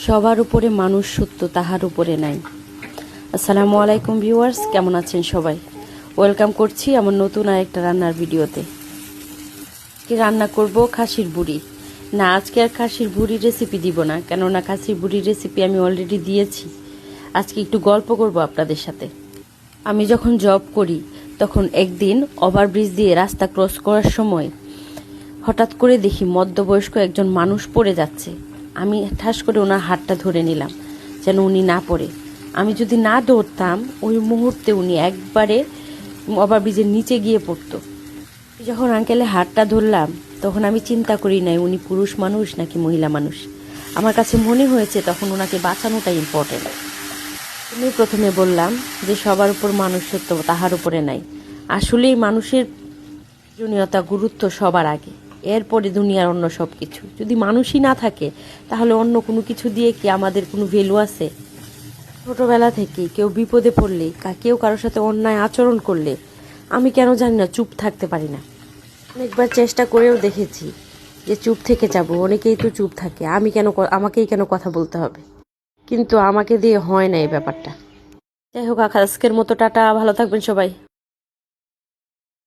সবার উপরে মানুষ সত্য, তাহার উপরে নাই। আসসালামু আলাইকুম ভিউয়ার্স, কেমন আছেন সবাই? ওয়েলকাম করছি আমার নতুন আরেকটা রান্নার ভিডিওতে। কি রান্না করব? খাসির বুড়ি। না, আজকে আর খাসির বুড়ির রেসিপি দিব না, কেননা খাসির বুড়ির রেসিপি আমি অলরেডি দিয়েছি। আজকে একটু গল্প করব আপনাদের সাথে। আমি যখন জব করি তখন একদিন ওভারব্রিজ দিয়ে রাস্তা ক্রস করার সময় হঠাৎ করে দেখি মধ্যবয়স্ক একজন মানুষ পড়ে যাচ্ছে। আমি ঠাস করে ওনার হাতটা ধরে নিলাম যেন উনি না পড়ে। আমি যদি না ধরতাম ওই মুহূর্তে উনি একবারে ওভারব্রিজের নিচে গিয়ে পড়তো। যখন আঙ্কেলের হাতটা ধরলাম তখন আমি চিন্তা করি নাই উনি পুরুষ মানুষ নাকি মহিলা মানুষ। আমার কাছে মনে হয়েছে তখন ওনাকে বাঁচানোটা ইম্পর্টেন্ট। আমি প্রথমে বললাম যে সবার উপর মানুষ সত্য, তাহার উপরে নাই। আসলেই মানুষের প্রয়োজনীয়তা, গুরুত্ব সবার আগে, এরপরে দুনিয়ার অন্য সব কিছু। যদি মানুষই না থাকে তাহলে অন্য কোনো কিছু দিয়ে কি আমাদের কোনো ভ্যালু আছে? ছোটবেলা থেকে কেউ বিপদে পড়লে, কেউ কারোর সাথে অন্যায় আচরণ করলে আমি কেন জানি না চুপ থাকতে পারি না। অনেকবার চেষ্টা করেও দেখেছি যে চুপ থেকে যাব, অনেকেই তো চুপ থাকে, আমাকেই কেন কথা বলতে হবে? কিন্তু আমাকে দিয়ে হয় না এই ব্যাপারটা। যাই হোক, আজকের মতো টাটা, ভালো থাকবেন সবাই।